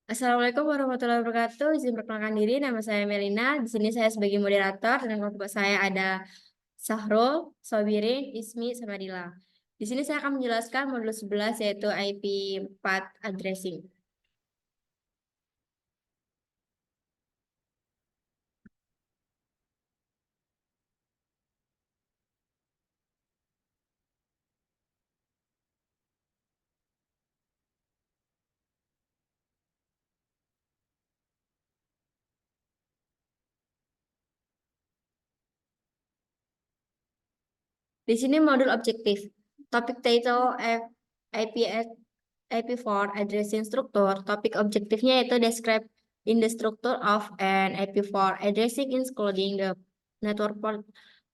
Assalamualaikum warahmatullahi wabarakatuh. Izin perkenalkan diri, nama saya Melina. Di sini saya sebagai moderator dan kelompok saya ada Sahrul, Sobirin, Ismi, sama Dila. Di sini saya akan menjelaskan modul 11 yaitu IP4 addressing. Di sini modul objektif. Topik title IP, IP4 addressing structure. Topik objektifnya yaitu describe in the structure of an IP4 addressing including the network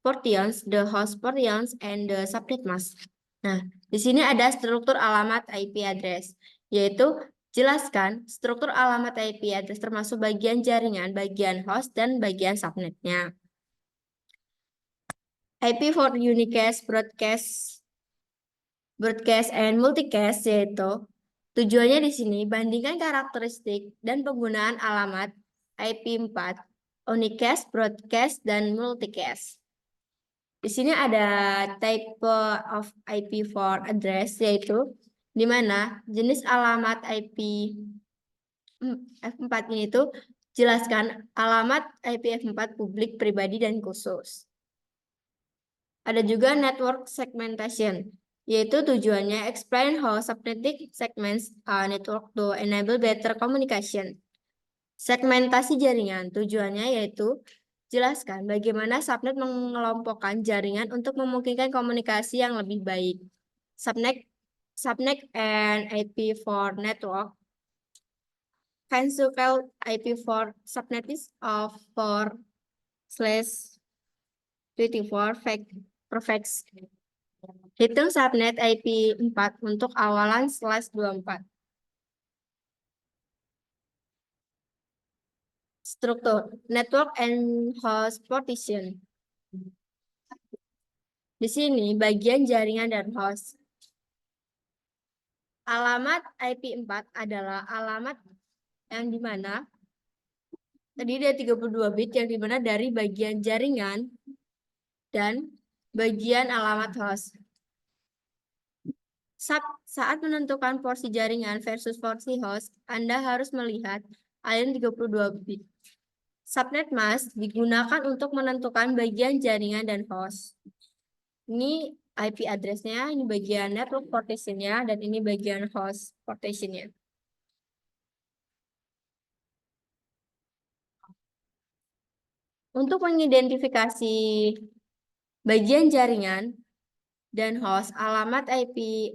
portions, the host portions, and the subnet mask. Nah, di sini ada struktur alamat IP address, yaitu jelaskan struktur alamat IP address termasuk bagian jaringan, bagian host, dan bagian subnetnya. IP for unicast, broadcast and multicast, yaitu tujuannya di sini bandingkan karakteristik dan penggunaan alamat IP4, unicast, broadcast, dan multicast. Di sini ada type of IP4 address, yaitu di mana jenis alamat IP F4 ini itu jelaskan alamat IP F4 publik, pribadi, dan khusus. Ada juga network segmentation, yaitu tujuannya explain how subnetting segments network to enable better communication. Segmentasi jaringan, tujuannya yaitu jelaskan bagaimana subnet mengelompokkan jaringan untuk memungkinkan komunikasi yang lebih baik. Subnet and IP4 network Fansukal IP4 subnet is of 4/24 perfect. Hitung subnet IP4 untuk awalan /24. Struktur network and host partition. Di sini bagian jaringan dan host. Alamat IP4 adalah alamat yang dimana terdiri dari 32 bit yang dimana dari bagian jaringan dan bagian alamat host. Saat menentukan porsi jaringan versus porsi host, Anda harus melihat aliran 32 bit. Subnet mask digunakan untuk menentukan bagian jaringan dan host. Ini IP address-nya, ini bagian network partition-nya, dan ini bagian host partition-nya. Untuk mengidentifikasi bagian jaringan dan host, alamat IP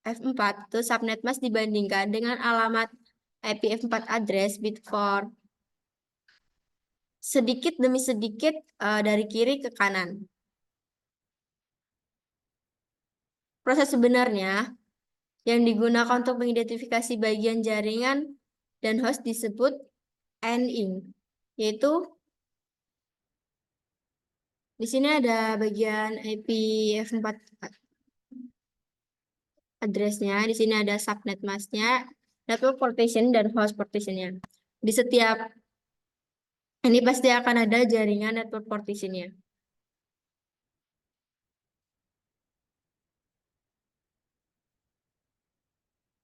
F4 itu subnet mask dibandingkan dengan alamat IP F4 address bit for sedikit demi sedikit dari kiri ke kanan. Proses sebenarnya yang digunakan untuk mengidentifikasi bagian jaringan dan host disebut AND-ing, yaitu di sini ada bagian IP F4 address-nya, di sini ada subnet mask-nya, network partition, dan host partition-nya. Di setiap ini pasti akan ada jaringan network partition-nya.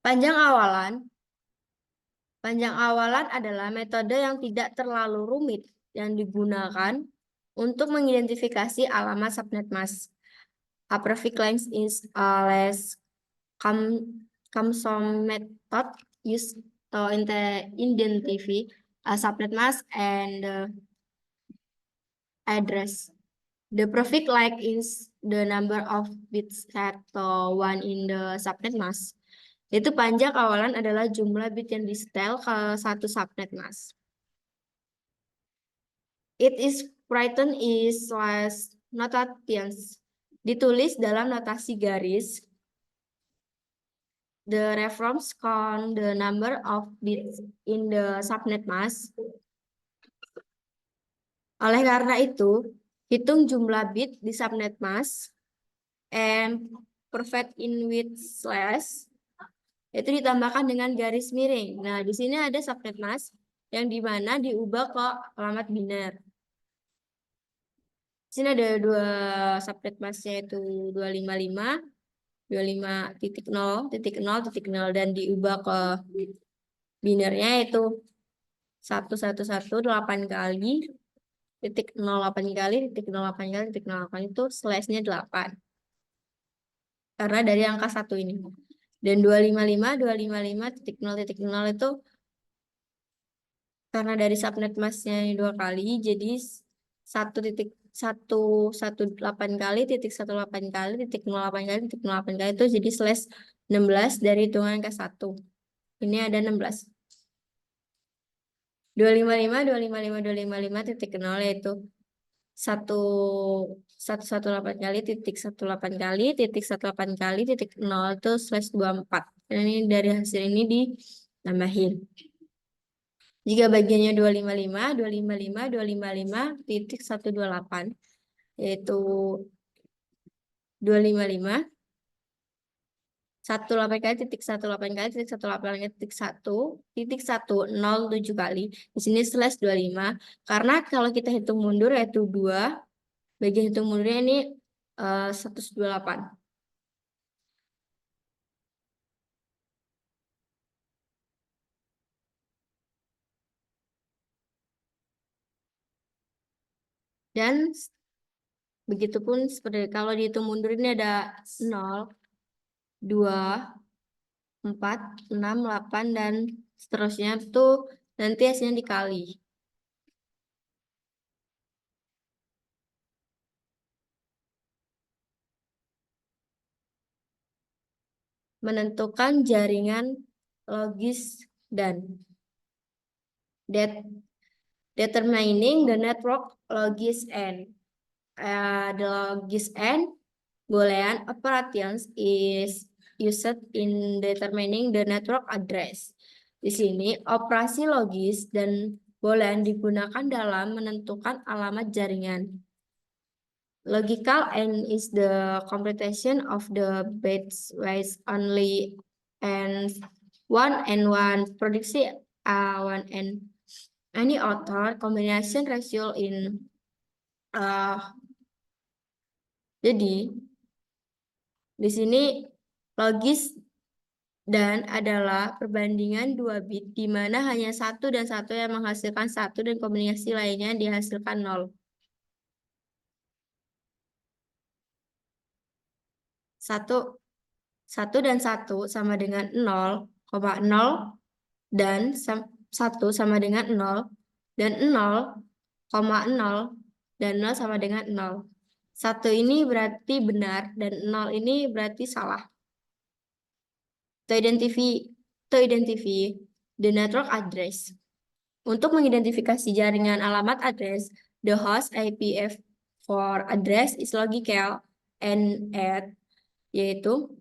Panjang awalan adalah metode yang tidak terlalu rumit yang digunakan untuk mengidentifikasi alamat subnet mask. A prefix length is a less cumbersome method used to identify a subnet mask and the address. The prefix length is the number of bits set to 1 in the subnet mask. Itu panjang awalan adalah jumlah bit yang disetel ke satu subnet mask. It is written is slash notations. Ditulis dalam notasi garis. The reference count the number of bits in the subnet mask. Oleh karena itu, hitung jumlah bit di subnet mask and provide in with slash, itu ditambahkan dengan garis miring. Nah, di sini ada subnet mask yang dimana diubah ke alamat biner. Di sini ada dua subnet masknya itu 255.0.0.0 dan diubah ke binernya itu 1118 kali titik 08 kali titik 08 kali titik 08 itu slashnya 8 karena dari angka 1 ini. Dan 255.255.0.0 itu karena dari subnet masknya dua kali, jadi 1.118 kali titik 18 kali titik 08 kali titik 08 kali itu jadi slash 16 dari hitungan ke 1. Ini ada 16. 255 titik 0 yaitu 118 kali titik 18 kali titik 18 kali titik 0 itu slash 24. Dan ini dari hasil ini ditambahin. Jika bagiannya 255 titik 128 yaitu 255 18 kali titik 18 kali titik 18 kali titik 1 kali. Di sini slash 25 karena kalau kita hitung mundur yaitu 2 bagian hitung mundurnya ini 128. Dan begitupun seperti kalau dihitung mundur ini ada 0, 2, 4, 6, 8, dan seterusnya tuh nanti hasilnya dikali. Menentukan jaringan logis dan determining the network logis and the logis and Boolean operations is used in determining the network address. Di sini operasi logis dan boolean digunakan dalam menentukan alamat jaringan. Logical and is the computation of the bits wise only and one produksi one and any author combination ratio in jadi di sini logis dan adalah perbandingan 2 bit di mana hanya satu dan satu yang menghasilkan 1 dan kombinasi lainnya dihasilkan 0. 1 dan 1 sama dengan 0, 0 dan 1 sama dengan 0 dan 0, 0 dan 0 sama dengan 0. 1 ini berarti benar dan 0 ini berarti salah. To identify the network address. Untuk mengidentifikasi jaringan alamat address, the host IPv4 address is logical and at yaitu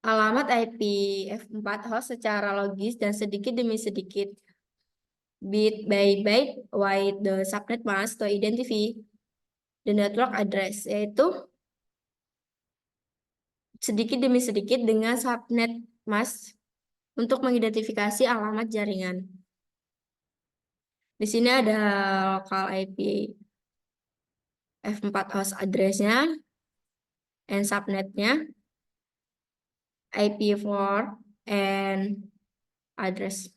alamat IPv4 host secara logis dan sedikit demi sedikit bit by bit with the subnet mask to identify the network address, yaitu sedikit demi sedikit dengan subnet mask untuk mengidentifikasi alamat jaringan. Di sini ada local IP F4 host address-nya and subnetnya, IP4 and address.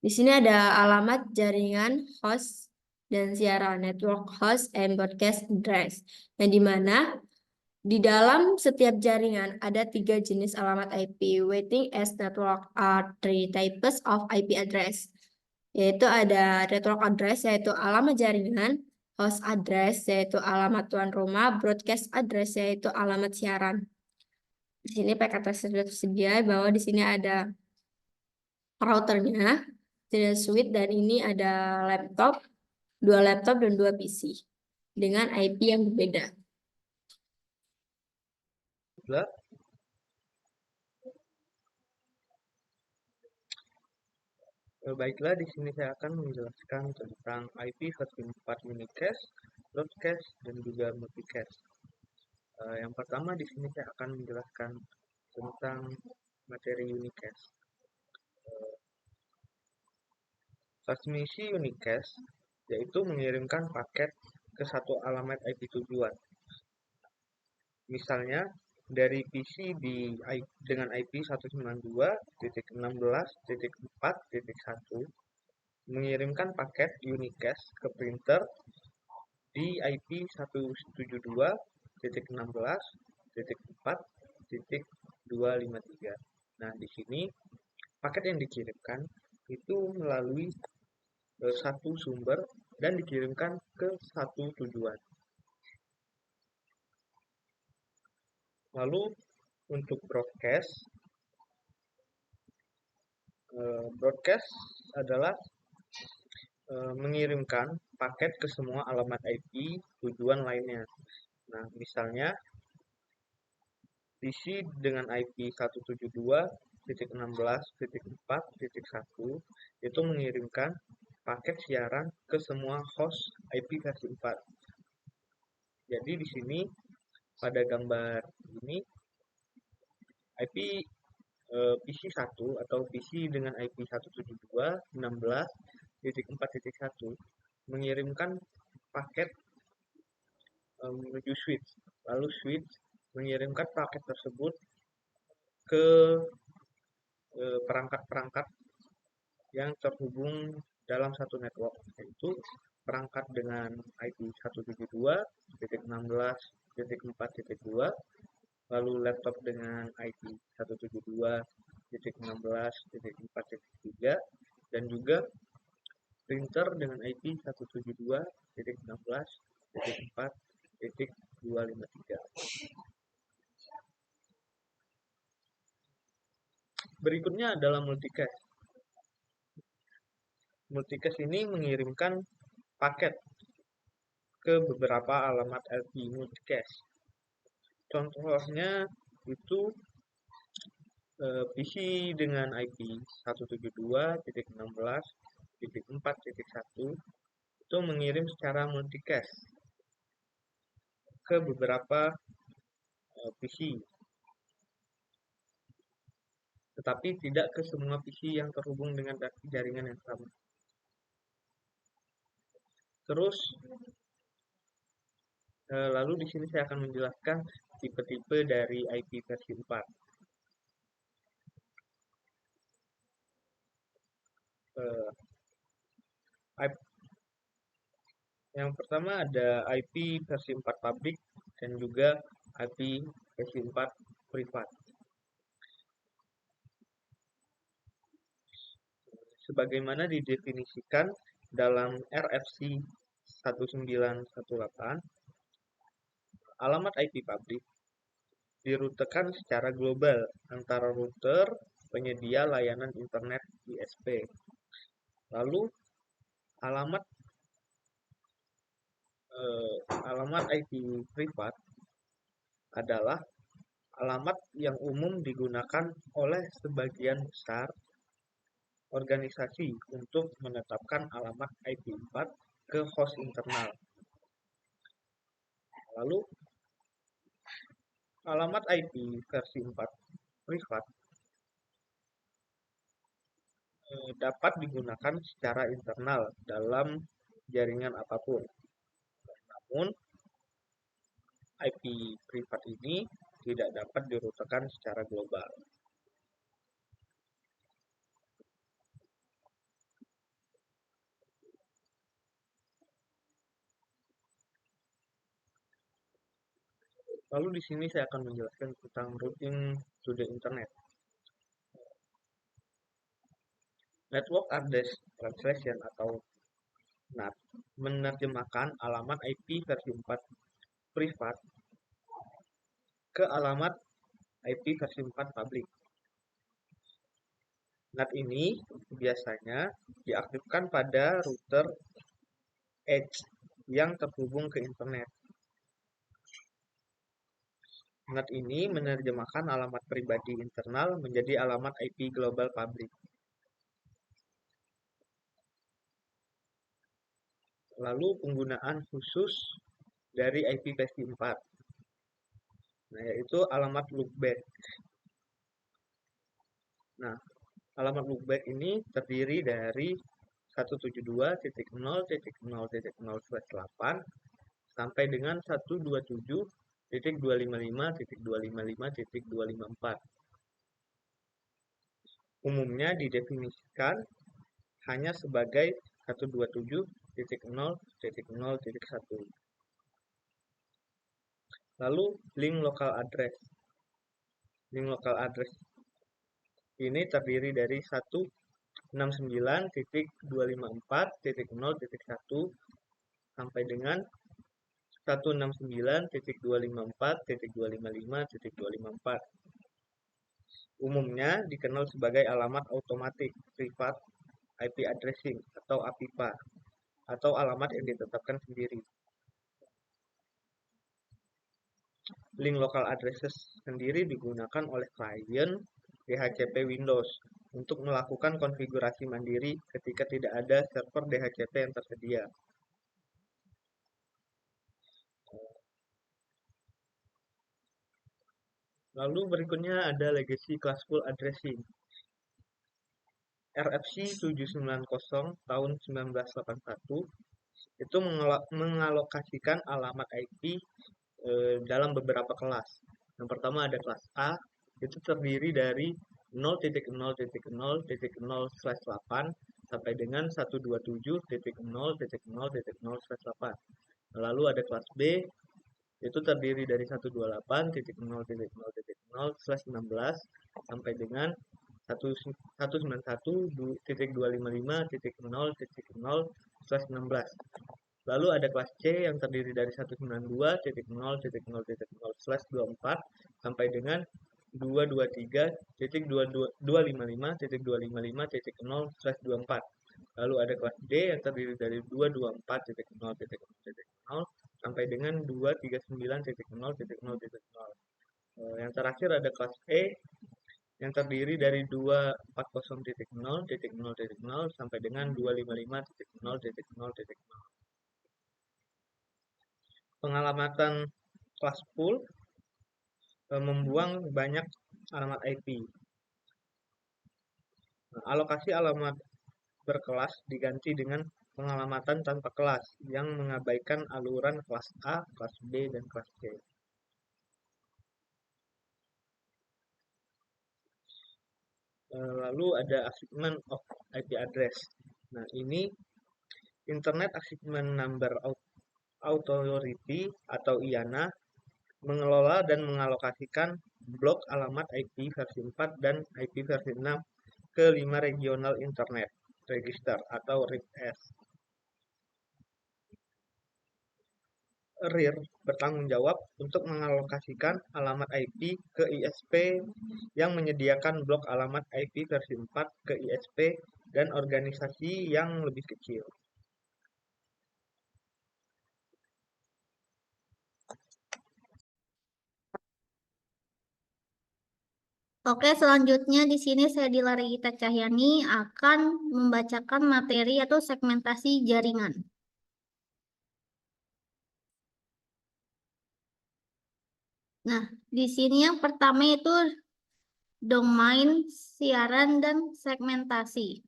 Di sini ada alamat jaringan host dan siaran network host and broadcast address, yang dimana di dalam setiap jaringan ada 3 jenis alamat IP. Waiting as network are 3 types of IP address, yaitu ada network address yaitu alamat jaringan, host address yaitu alamat tuan rumah, broadcast address yaitu alamat siaran. Di sini PKT sudah tersedia bahwa di sini ada routernya, ada switch, dan ini ada laptop, 2 laptop dan 2 PC dengan IP yang berbeda. Baiklah, di sini saya akan menjelaskan tentang IP-4 unicast, broadcast, dan juga multicast. Yang pertama di sini saya akan menjelaskan tentang materi unicast. Transmisi unicast yaitu mengirimkan paket ke satu alamat IP tujuan. Misalnya dari PC dengan IP 192.16.4.1 mengirimkan paket unicast ke printer di IP 172.16.4.253. Nah, di sini paket yang dikirimkan itu melalui satu sumber dan dikirimkan ke satu tujuan. Lalu untuk broadcast adalah mengirimkan paket ke semua alamat IP tujuan lainnya. Nah, misalnya PC dengan IP 172.16.4.1 itu mengirimkan paket siaran ke semua host IP versi 4. Jadi di sini pada gambar ini IP PC1 atau PC dengan IP 172.16.4.1 mengirimkan paket menuju switch. Lalu switch mengirimkan paket tersebut ke perangkat-perangkat yang terhubung dalam satu network, yaitu perangkat dengan IP 172.16.4.2, lalu laptop dengan IP 172.16.4.3, dan juga printer dengan IP 172.16.4.253. Berikutnya adalah multicast. Multicast ini mengirimkan paket ke beberapa alamat IP multicast. Contohnya itu PC dengan IP 172.16.4.1 itu mengirim secara multicast ke beberapa PC, tetapi tidak ke semua PC yang terhubung dengan jaringan yang sama. Terus lalu di sini saya akan menjelaskan tipe-tipe dari IP versi 4. Yang pertama ada IP versi 4 public dan juga IP versi 4 privat. Sebagaimana didefinisikan dalam RFC 1918, alamat IP publik dirutekan secara global antara router penyedia layanan internet ISP. Lalu alamat IP privat adalah alamat yang umum digunakan oleh sebagian besar organisasi untuk menetapkan alamat IP 4 ke host internal. Lalu alamat IP versi 4 privat dapat digunakan secara internal dalam jaringan apapun. Namun IP privat ini tidak dapat dirutekan secara global. Lalu di sini saya akan menjelaskan tentang routing to the internet. Network Address Translation atau NAT menerjemahkan alamat IP versi 4 privat ke alamat IP versi 4 publik. NAT ini biasanya diaktifkan pada router edge yang terhubung ke internet. NAT ini menerjemahkan alamat pribadi internal menjadi alamat IP global public. Lalu penggunaan khusus dari IP versi 4, nah, yaitu alamat loopback. Nah, alamat loopback ini terdiri dari 172.0.0.0/8 sampai dengan 127.255.255.254. Umumnya didefinisikan hanya sebagai 127.0.0.1. Lalu link local address. Link local address ini terdiri dari 169.254.0.1 sampai dengan 169.254.255.254. Umumnya dikenal sebagai alamat automatic private IP addressing atau APIPA atau alamat yang ditetapkan sendiri. Link local addresses sendiri digunakan oleh klien DHCP Windows untuk melakukan konfigurasi mandiri ketika tidak ada server DHCP yang tersedia. Lalu berikutnya ada legacy classful addressing. RFC 790 tahun 1981 itu mengalokasikan alamat IP dalam beberapa kelas. Yang pertama ada kelas A, itu terdiri dari 0.0.0.0/8 sampai dengan 127.0.0.0/8. Lalu ada kelas B, itu terdiri dari 128.0.0.0/16 sampai dengan 191.255.0.0/16. Lalu ada kelas C yang terdiri dari 192.0.0.0/24 sampai dengan 223.255.255.0/24. Lalu ada kelas D yang terdiri dari 224.0.0.0 sampai dengan 239.0.0.0. Yang terakhir ada kelas E yang terdiri dari 240.0.0.0 sampai dengan 255.0.0.0. Pengalamatan kelas pool membuang banyak alamat IP. Nah, alokasi alamat berkelas diganti dengan pengalamatan tanpa kelas yang mengabaikan aluran kelas A, kelas B, dan kelas C. Lalu ada assignment of IP address. Nah, ini Internet Assignment Number Authority atau IANA mengelola dan mengalokasikan blok alamat IP versi 4 dan IP versi 6 ke 5 regional internet register atau RIP-S. RIR bertanggung jawab untuk mengalokasikan alamat IP ke ISP yang menyediakan blok alamat IP versi 4 ke ISP dan organisasi yang lebih kecil. Oke, selanjutnya di sini saya Dilara Gita Cahyani akan membacakan materi atau segmentasi jaringan. Nah, di sini yang pertama itu domain siaran dan segmentasi.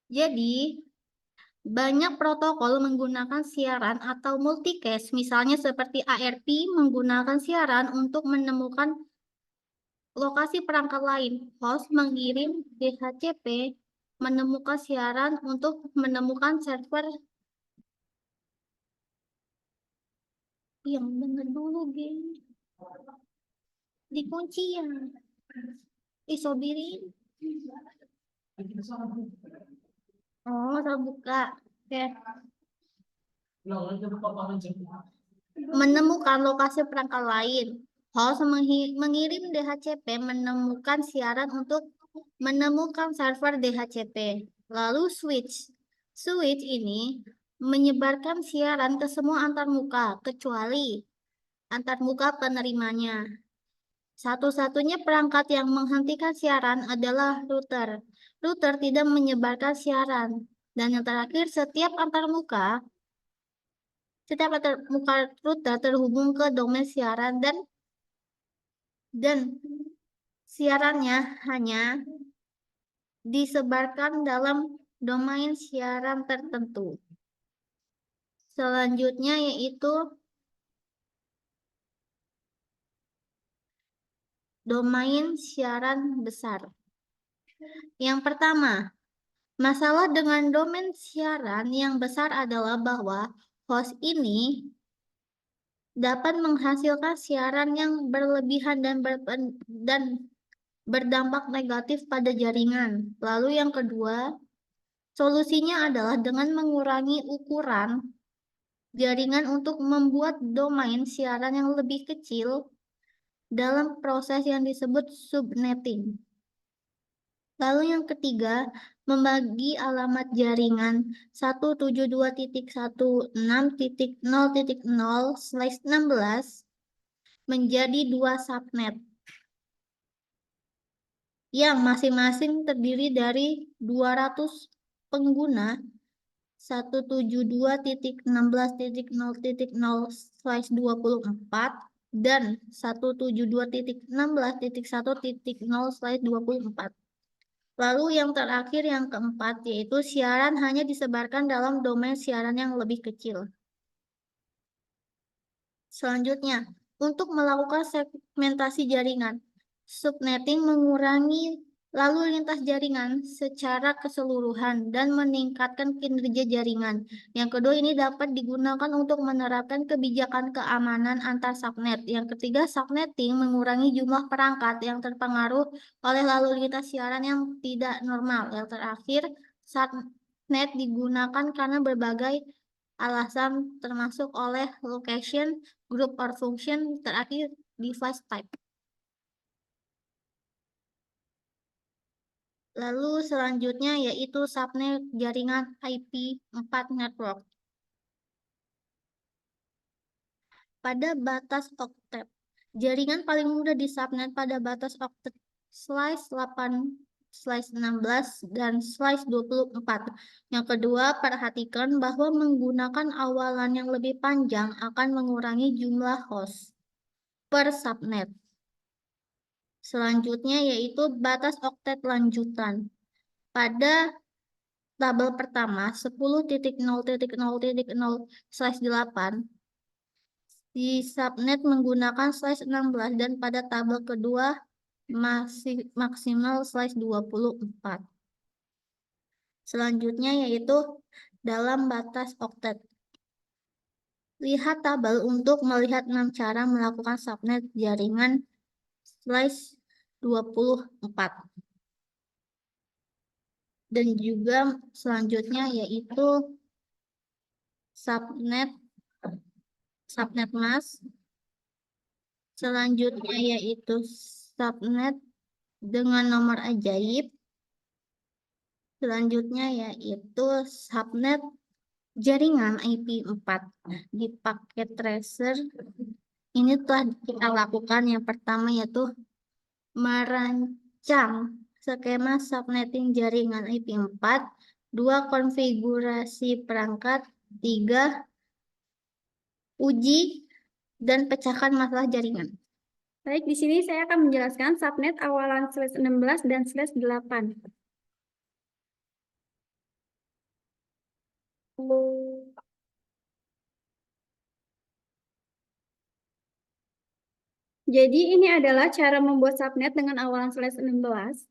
Jadi, banyak protokol menggunakan siaran atau multicast, misalnya seperti ARP menggunakan siaran untuk menemukan lokasi perangkat lain. Host mengirim DHCP menemukan siaran untuk menemukan server. Yang bener dulu, geng. Dikunci ya. Isobirin. Oh, terbuka. Oke. Menemukan lokasi perangkat lain. Host mengirim DHCP menemukan siaran untuk menemukan server DHCP. Lalu switch. Switch ini menyebarkan siaran ke semua antarmuka kecuali antarmuka penerimanya. Satu-satunya perangkat yang menghentikan siaran adalah router. Router tidak menyebarkan siaran. Dan yang terakhir, setiap antarmuka Setiap muka router terhubung ke domain siaran dan siarannya hanya disebarkan dalam domain siaran tertentu. Selanjutnya yaitu domain siaran besar. Yang pertama, masalah dengan domain siaran yang besar adalah bahwa host ini dapat menghasilkan siaran yang berlebihan dan berdampak negatif pada jaringan. Lalu yang kedua, solusinya adalah dengan mengurangi ukuran jaringan untuk membuat domain siaran yang lebih kecil dalam proses yang disebut subnetting. Lalu yang ketiga, membagi alamat jaringan 172.16.0.0/16 menjadi 2 subnet yang masing-masing terdiri dari 200 pengguna 172.16.0.0/24 dan 172.16.1.0/24. Lalu yang terakhir yang keempat yaitu siaran hanya disebarkan dalam domain siaran yang lebih kecil. Selanjutnya, untuk melakukan segmentasi jaringan, subnetting mengurangi lalu lintas jaringan secara keseluruhan dan meningkatkan kinerja jaringan. Yang kedua, ini dapat digunakan untuk menerapkan kebijakan keamanan antar subnet. Yang ketiga, subnetting mengurangi jumlah perangkat yang terpengaruh oleh lalu lintas siaran yang tidak normal. Yang terakhir, subnet digunakan karena berbagai alasan termasuk oleh location, group or function, terakhir device type. Lalu selanjutnya yaitu subnet jaringan IP4 network. Pada batas oktet, jaringan paling mudah di subnet pada batas oktet /8/16 dan /24. Yang kedua, perhatikan bahwa menggunakan awalan yang lebih panjang akan mengurangi jumlah host per subnet. Selanjutnya yaitu batas oktet lanjutan. Pada tabel pertama 10.0.0.0/8 di subnet menggunakan /16 dan pada tabel kedua masih maksimal /24. Selanjutnya yaitu dalam batas oktet. Lihat tabel untuk melihat 6 cara melakukan subnet jaringan /24. Dan juga selanjutnya yaitu subnet mask. Selanjutnya yaitu subnet dengan nomor ajaib. Selanjutnya yaitu subnet jaringan IP4 di paket tracer. Ini telah kita lakukan. Yang pertama yaitu merancang skema subnetting jaringan IP4, 2 konfigurasi perangkat, 3 uji dan pecahkan masalah jaringan. Baik, di sini saya akan menjelaskan subnet awalan /16 dan /8. Jadi ini adalah cara membuat subnet dengan awalan /16.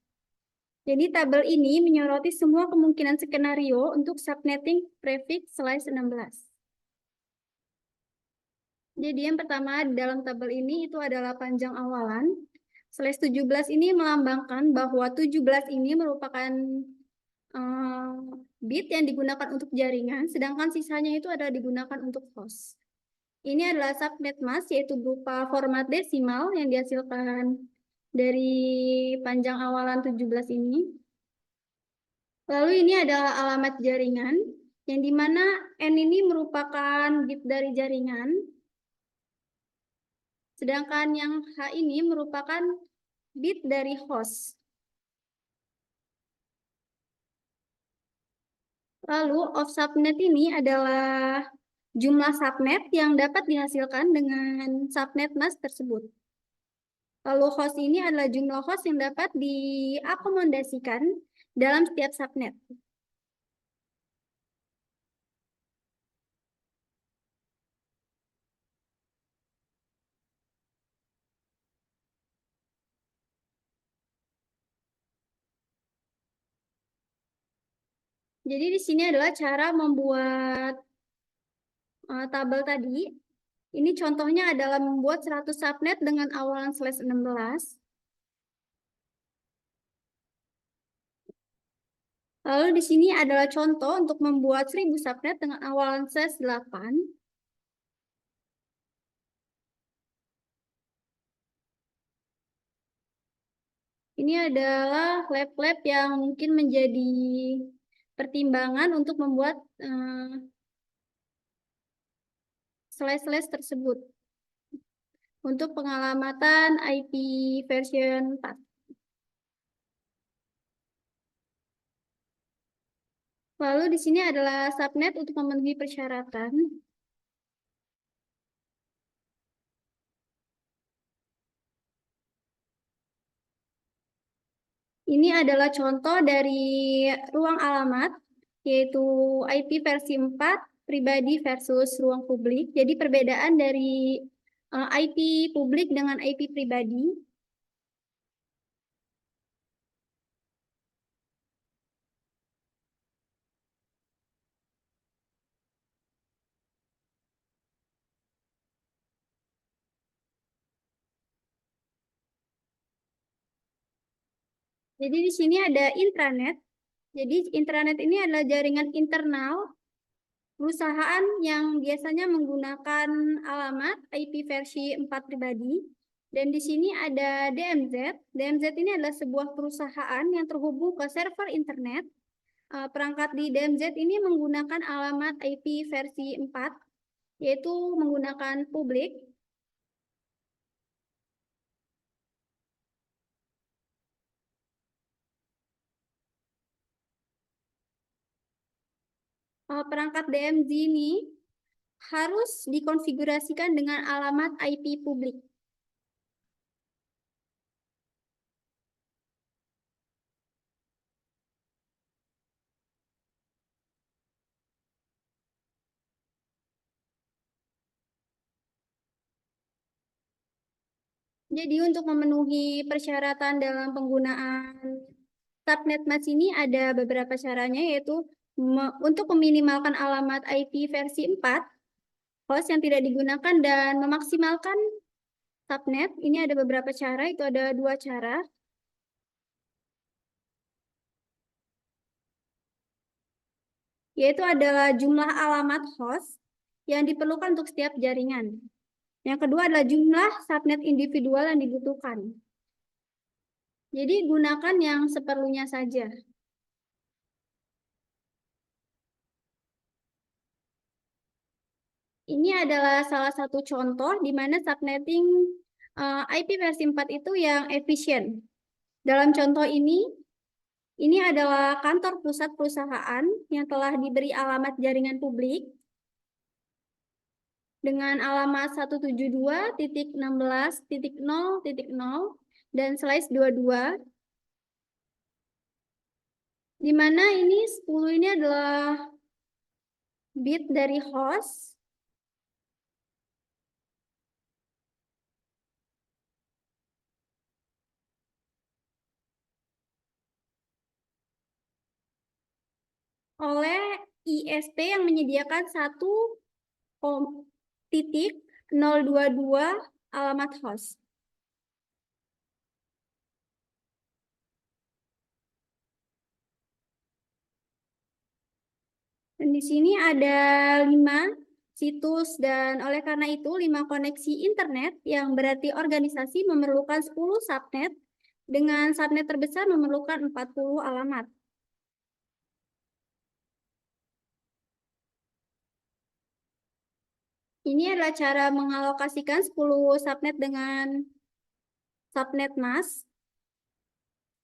Jadi tabel ini menyoroti semua kemungkinan skenario untuk subnetting prefix /16. Jadi yang pertama dalam tabel ini itu adalah panjang awalan. /17 ini melambangkan bahwa 17 ini merupakan bit yang digunakan untuk jaringan, sedangkan sisanya itu adalah digunakan untuk host. Ini adalah subnet mask, yaitu berupa format desimal yang dihasilkan dari panjang awalan 17 ini. Lalu ini adalah alamat jaringan, yang dimana N ini merupakan bit dari jaringan, sedangkan yang H ini merupakan bit dari host. Lalu off subnet ini adalah jumlah subnet yang dapat dihasilkan dengan subnet mask tersebut. Lalu host ini adalah jumlah host yang dapat diakomodasikan dalam setiap subnet. Jadi di sini adalah cara membuat tabel tadi. Ini contohnya adalah membuat 100 subnet dengan awalan /16. Lalu di sini adalah contoh untuk membuat 1000 subnet dengan awalan /8. Ini adalah lab-lab yang mungkin menjadi pertimbangan untuk membuat slash tersebut untuk pengalamatan IP version 4. Lalu di sini adalah subnet untuk memenuhi persyaratan. Ini adalah contoh dari ruang alamat, yaitu IP versi 4, pribadi versus ruang publik. Jadi perbedaan dari IP publik dengan IP pribadi. Jadi di sini ada intranet. Jadi intranet ini adalah jaringan internal perusahaan yang biasanya menggunakan alamat IP versi 4 pribadi. Dan di sini ada DMZ. DMZ ini adalah sebuah perusahaan yang terhubung ke server internet. Perangkat di DMZ ini menggunakan alamat IP versi 4, yaitu menggunakan publik. Perangkat DMZ ini harus dikonfigurasikan dengan alamat IP publik. Jadi untuk memenuhi persyaratan dalam penggunaan subnet mask ini ada beberapa caranya, yaitu untuk meminimalkan alamat IP versi 4, host yang tidak digunakan, dan memaksimalkan subnet. Ini ada beberapa cara, itu ada 2 cara. Yaitu adalah jumlah alamat host yang diperlukan untuk setiap jaringan. Yang kedua adalah jumlah subnet individual yang dibutuhkan. Jadi gunakan yang seperlunya saja. Ini adalah salah satu contoh di mana subnetting IP versi 4 itu yang efisien. Dalam contoh ini adalah kantor pusat perusahaan yang telah diberi alamat jaringan publik dengan alamat 172.16.0.0 dan /22, di mana ini 10 ini adalah bit dari host, oleh ISP yang menyediakan 1.022 alamat host. Dan di sini ada 5 situs, dan oleh karena itu 5 koneksi internet, yang berarti organisasi memerlukan 10 subnet, dengan subnet terbesar memerlukan 40 alamat. Ini adalah cara mengalokasikan 10 subnet dengan subnet mask.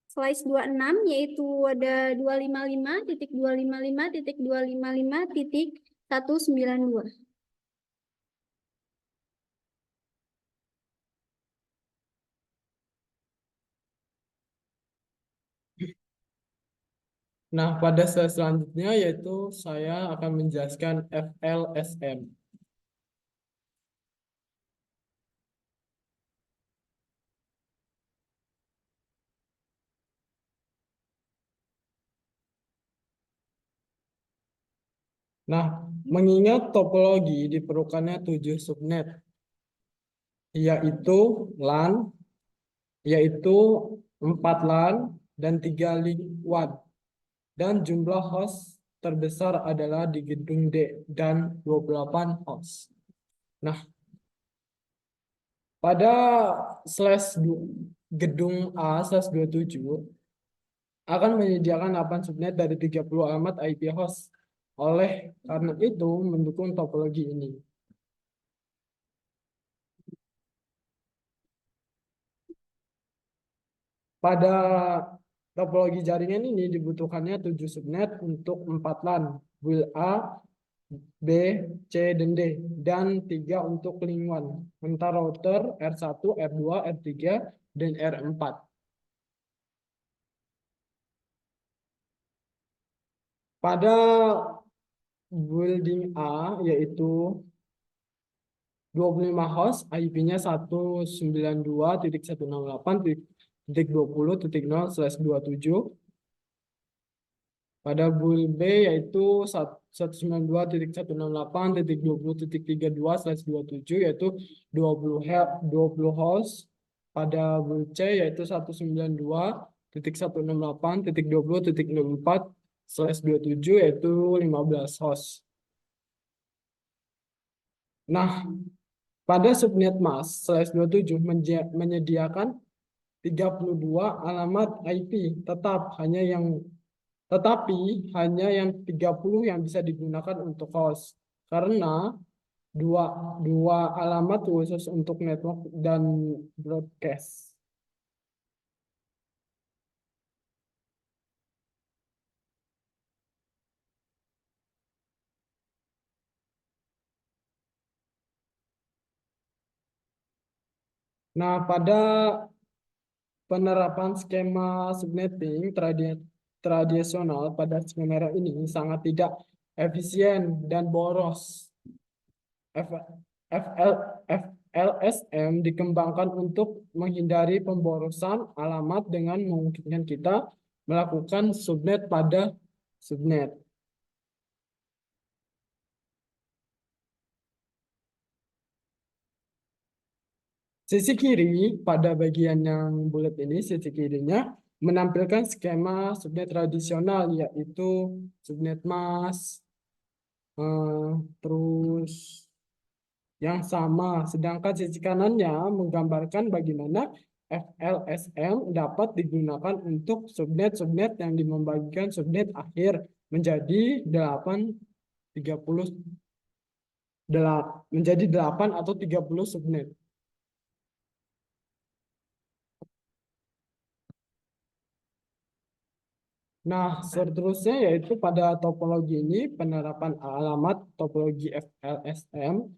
Slide 26, yaitu ada 255.255.255.192. Nah, pada slide selanjutnya yaitu saya akan menjelaskan FLSM. Nah, mengingat topologi diperlukannya 7 subnet, yaitu LAN, yaitu 4 LAN dan 3 link WAN. Dan jumlah host terbesar adalah di gedung D dan 28 host. Nah, pada gedung A/27 akan menyediakan 8 subnet dari 30 alamat IP host. Oleh karena itu, mendukung topologi ini. Pada topologi jaringan ini dibutuhkannya 7 subnet untuk 4 LAN, WIL A, B, C, dan D, dan 3 untuk link WAN, sementara router R1, R2, R3, dan R4. Pada building A, yaitu 25 host, IP-nya 192.168.20.0/27. Pada build B yaitu 192.168.20.32/27 yaitu 20 host. Pada build C yaitu 192.168.20.04/27 yaitu 15 host. Nah, pada subnet mask/27 menyediakan 32 alamat IP tetapi hanya yang 30 yang bisa digunakan untuk host karena dua alamat khusus untuk network dan broadcast. Nah, pada penerapan skema subnetting tradisional pada skenario ini sangat tidak efisien dan boros. FLSM dikembangkan untuk menghindari pemborosan alamat dengan memungkinkan kita melakukan subnet pada subnet. Sisi kiri pada bagian yang bulat ini, sisi kirinya menampilkan skema subnet tradisional yaitu subnet mask, terus yang sama. Sedangkan sisi kanannya menggambarkan bagaimana FLSM dapat digunakan untuk subnet-subnet yang membagikan subnet akhir menjadi 8 atau 30 subnet. Nah, seterusnya yaitu pada topologi ini penerapan alamat topologi FLSM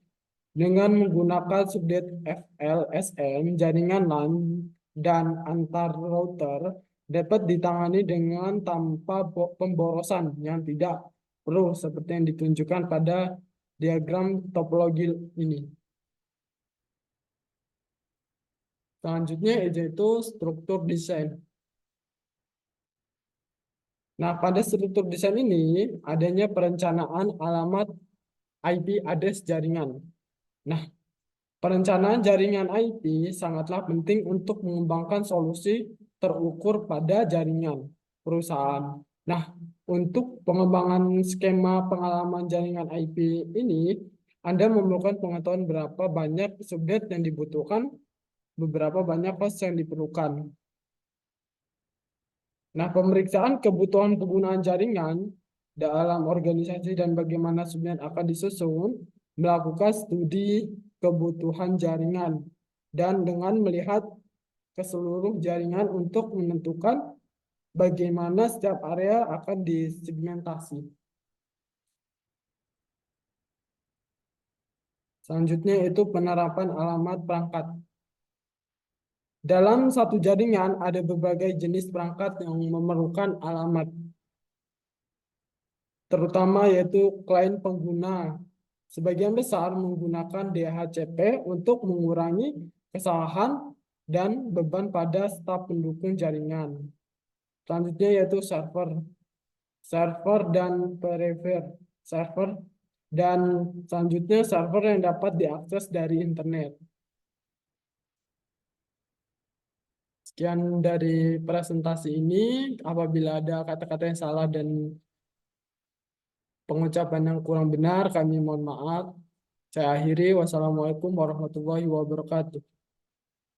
dengan menggunakan subnet FLSM jaringan LAN dan antar router dapat ditangani dengan tanpa pemborosan yang tidak perlu seperti yang ditunjukkan pada diagram topologi ini. Selanjutnya yaitu struktur desain. Nah, pada struktur desain ini adanya perencanaan alamat IP address jaringan. Nah, perencanaan jaringan IP sangatlah penting untuk mengembangkan solusi terukur pada jaringan perusahaan. Nah, untuk pengembangan skema pengalaman jaringan IP ini, Anda memerlukan pengetahuan berapa banyak subnet yang dibutuhkan, beberapa banyak host yang diperlukan. Nah, pemeriksaan kebutuhan penggunaan jaringan dalam organisasi dan bagaimana subnet akan disusun, melakukan studi kebutuhan jaringan, dan dengan melihat ke seluruh jaringan untuk menentukan bagaimana setiap area akan disegmentasi. Selanjutnya itu penerapan alamat perangkat. Dalam satu jaringan ada berbagai jenis perangkat yang memerlukan alamat. terutama yaitu klien pengguna. Sebagian besar menggunakan DHCP untuk mengurangi kesalahan dan beban pada staf pendukung jaringan. Selanjutnya yaitu server dan server dan selanjutnya server yang dapat diakses dari internet. Sekian dari presentasi ini. Apabila ada kata-kata yang salah dan pengucapan yang kurang benar, kami mohon maaf. Saya akhiri. Wassalamualaikum warahmatullahi wabarakatuh.